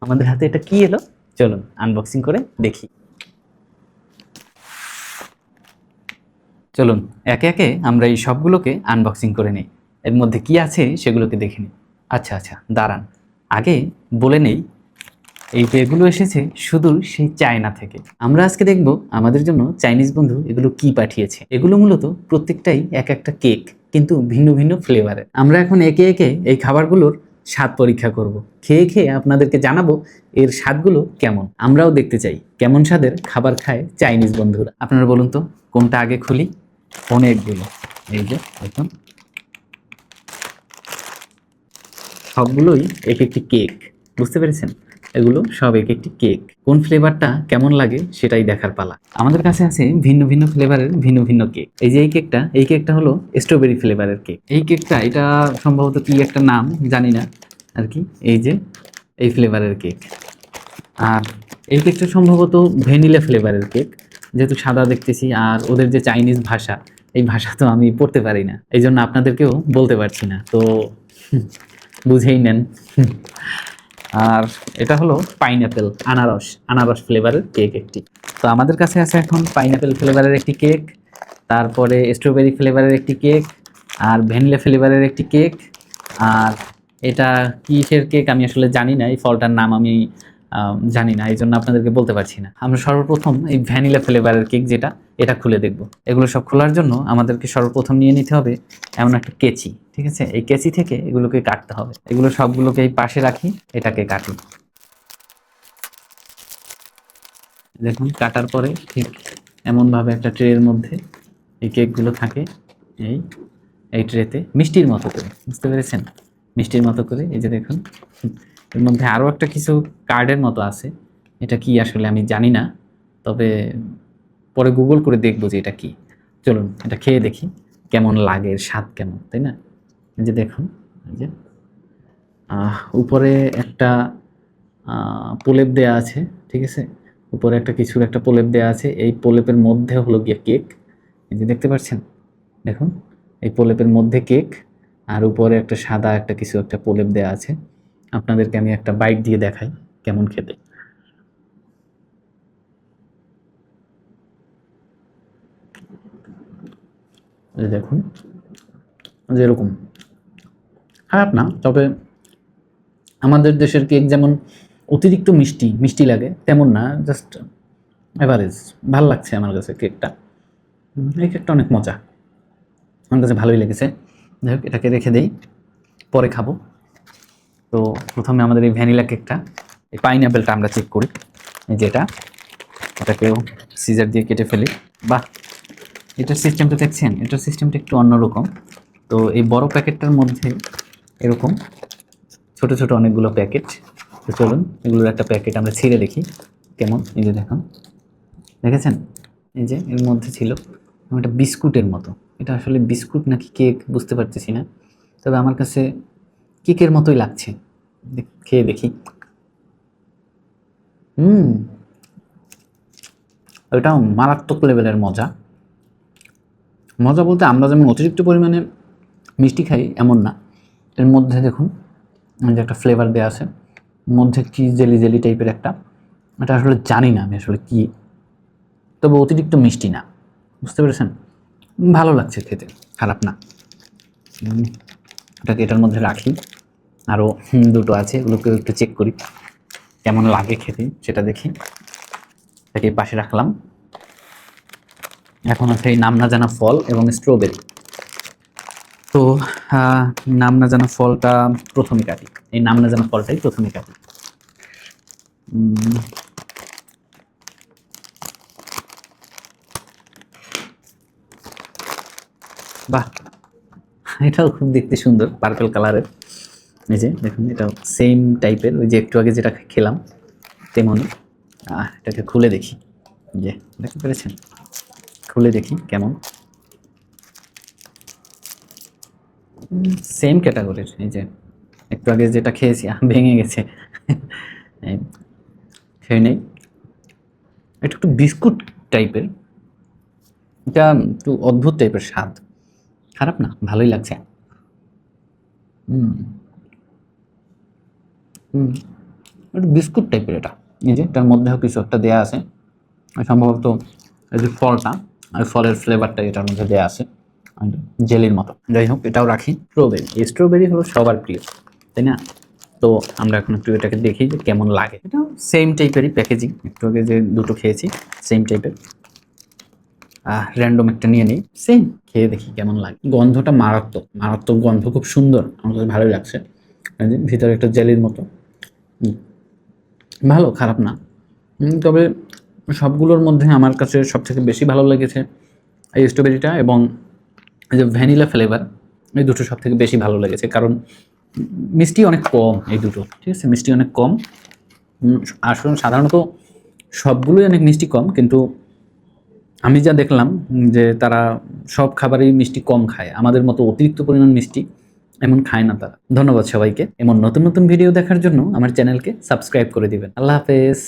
আমাদের হাতে এটা কি এলো, চলুন আনবক্সিং করে দেখি। চলুন একে একে আমরা এই সবগুলোকে আনবক্সিং করে নিই, এর মধ্যে কি আছে সেগুলোকে দেখে নিই। আচ্ছা আচ্ছা দাঁড়ান, আগে বলে নেই এই যে এগুলো এসেছে শুধু সেই চায়না থেকে। আমরা আজকে দেখব আমাদের জন্য চাইনিজ বন্ধু এগুলো কি পাঠিয়েছে। এগুলো মূলত প্রত্যেকটাই এক একটা কেক, কিন্তু ভিন্ন ভিন্ন ফ্লেভারের। আমরা এখন একে একে এই খাবারগুলোর স্বাদ পরীক্ষা করব, খেয়ে খেয়ে আপনাদেরকে জানাবো এর স্বাদগুলো কেমন। আমরাও দেখতে চাই কেমন স্বাদের খাবার খায় চাইনিজ বন্ধুরা। আপনারা বলুন তো কোনটা আগে খুলি। অনেকগুলো, এই যে দেখুন সবগুলোই এক একটি কেক, বুঝতে পেরেছেন? এগুলো সব এক একটি কেক। কোন ফ্লেভারটা কেমন লাগে সেটাই দেখার পালা। আমাদের কাছে আছে ভিন্ন ভিন্ন ফ্লেভারের ভিন্ন ভিন্ন কেক। এই যে এই কেকটা হলো স্ট্রবেরি ফ্লেভারের কেক। এই কেকটা এটা সম্ভবত কি একটা নাম জানি না আর কি। এই যে এই ফ্লেভারের কেক। আর এই কেকটা সম্ভবত ভ্যানিলা ফ্লেভারের কেক, যেহেতু সাদা দেখতেছি। আর ওদের যে চাইনিজ ভাষা, এই ভাষা তো আমি পড়তে পারি না, এই জন্য আপনাদেরকেও বলতে পারছি না, তো বুঝেই নেন। আর এটা হলো পাইনঅ্যাপেল, আনারস ফ্লেভারের কেক একটি। তো আমাদের কাছে আছে এখন পাইনঅ্যাপেল ফ্লেভারের একটি কেক, তারপরে স্ট্রবেরি ফ্লেভারের একটি কেক, আর ভ্যানিলা ফ্লেভারের একটি কেক। আর এটা কিসের কেক আমি আসলে জানি না, এই ফলটার নাম আমি জানি না, এই জন্য আপনাদেরকে বলতে পারছি না। আমরা সর্বপ্রথম এই ভ্যানিলা ফ্লেভারের কেক যেটা, এটা খুলে দেখব। এগুলো সব খোলার জন্য আমাদেরকে সর্বপ্রথম নিয়ে নিতে হবে এমন একটা কেচি, ঠিক আছে? এই কেচি থেকে এগুলোকে কাটতে হবে। এগুলো সবগুলোকে এই পাশে রাখি, এটাকে কাটি। দেখুন কাটার পরে ঠিক এমনভাবে একটা ট্রের মধ্যে এই কেকগুলো থাকে, এই এই ট্রেতে মিষ্টির মতো করে, বুঝতে পেরেছেন? মিষ্টির মতো করে এই যে দেখুন, এর মধ্যে আরও একটা কিছু কার্ডের মতো আছে, এটা কি আসলে আমি জানি না, তবে পরে গুগল করে দেখবো যে এটা কি। চলুন এটা খেয়ে দেখি কেমন লাগে, এর স্বাদ কেমন, তাই না? এই যে দেখুন, এই যে উপরে একটা প্রলেপ দেয়া আছে, ঠিক আছে? উপরে একটা কিছুর একটা প্রলেপ দেয়া আছে, এই প্রলেপের মধ্যে হলো গিয়ে কেক। এই যে দেখতে পাচ্ছেন, দেখুন এই প্রলেপের মধ্যে কেক, আর উপরে একটা সাদা একটা কিছু একটা প্রলেপ দেয়া আছে। আপনাদেরকে আমি একটা বাইট দিয়ে দেখাই কেমন খেতে। এই দেখুন যেরকম, খারাপ না, তবে আমাদের দেশের কেক যেমন অতিরিক্ত মিষ্টি মিষ্টি লাগে তেমন না, জাস্ট এভারেজ। ভালো লাগছে আমার কাছে কেকটা। এই কেকটা অনেক মজা, আমার কাছে ভালোই লেগেছে। যাই হোক এটাকে রেখে দেই, পরে খাবো। তো প্রথমে আমাদের এই ভ্যানিলা কেকটা, এই পাইনঅ্যাপেলটা আমরা চেক করি। এই যেটা, এটাকেও সিজার দিয়ে কেটে ফেলি। বাহ, এটার সিস্টেমটা দেখছেন? এটার সিস্টেমটা একটু অন্যরকম। তো এই বড় প্যাকেটটার মধ্যে এরকম ছোট ছোট অনেকগুলো প্যাকেট। তো চলুন এগুলোর একটা প্যাকেট আমরা ছিঁড়ে দেখি কেমন। এই যে দেখুন, দেখেছেন? এই যে এর মধ্যে ছিল একটা বিস্কুটের মতো। এটা আসলে বিস্কুট নাকি কেক বুঝতে পারতেছি না, তবে আমার কাছে কেকের মতোই লাগছে। খেয়ে দেখি। ওইটাও মারাত্মক লেভেলের মজা। মজা বলতে আমরা যেমন অতিরিক্ত পরিমাণে মিষ্টি খাই এমন না। এর মধ্যে দেখুন যে একটা ফ্লেভার দেওয়া আছে, মধ্যে কি জেলি জেলি টাইপের একটা, এটা আসলে জানি না আমি আসলে কি, তবে অতিরিক্ত মিষ্টি না, বুঝতে পেরেছেন? ভালো লাগছে খেতে, খারাপ না। এটাকে এটার মধ্যে রাখি। আরও দুটো আছে, ওগুলোকে একটু চেক করি কেমন লাগে খেতে, সেটা দেখি। এটাকে পাশে রাখলাম। এখন আছে এই নাম না জানা ফল এবং স্ট্রবেরি। তো নাম না জানা ফলটা প্রথমে কাটি, এই নাম না জানা ফলটাই প্রথমে কাটি। বাহ, এটাও খুব দেখতে সুন্দর, পার্পল কালারের। এই যে দেখুন, এটাও সেম টাইপের, ওই যে একটু আগে যেটা খেলাম তেমনই। এটাকে খুলে দেখি, যে দেখতে পেরেছেন? খুলে দেখি কেমন। সেম ক্যাটাগরির, এই যে একটু আগে যেটা খেয়েছি ভেঙে গেছে। খেয়ে নেই। এটা একটু বিস্কুট টাইপের, এটা একটু অদ্ভুত টাইপের স্বাদ, খারাপ না, ভালোই লাগছে। হুম হুম একটু বিস্কুট টাইপের এটা, এই যে এটার মধ্যেও কিছু একটা দেয়া আছে, সম্ভবত এই যে ফলটা, ওই ফলের ফ্লেভারটা এটার মধ্যে দেয়া আছে জেলির মতো। যাই হোক, এটাও রাখি। স্ট্রবেরি, এই স্ট্রবেরি হলো সবার প্রিয়, তাই না? তো আমরা এখন একটু এটাকে দেখি যে কেমন লাগে। এটা সেম টাইপেরই প্যাকেজিং, একটু আগে যে দুটো খেয়েছি সেম টাইপের। র্যান্ডম একটা নিয়ে নিই, সেম খেয়ে দেখি কেমন লাগে। গন্ধটা মারাত্মক, মারাত্মক গন্ধ, খুব সুন্দর, আমার কাছে ভালোই লাগছে। এই যে ভিতরে একটা জেলির মতো, ভালো, খারাপ না। তবে সবগুলোর মধ্যে আমার কাছে সবথেকে বেশি ভালো লেগেছে এই স্ট্রবেরিটা এবং এই যে ভ্যানিলা ফ্লেভার, এই দুটো সব থেকে বেশি ভালো লেগেছে। কারণ মিষ্টি অনেক কম এই দুটো, ঠিক আছে, মিষ্টি অনেক কম। আসলে সাধারণত সবগুলোই অনেক মিষ্টি কম, কিন্তু আমি যা দেখলাম যে তারা সব খাবারেই মিষ্টি কম খায়, আমাদের মতো অতিরিক্ত পরিমাণ মিষ্টি এমন খায় না তারা। ধন্যবাদ সবাইকে। এমন নতুন নতুন ভিডিও দেখার জন্য আমার চ্যানেলকে সাবস্ক্রাইব করে দিবেন। আল্লাহ হাফেজ।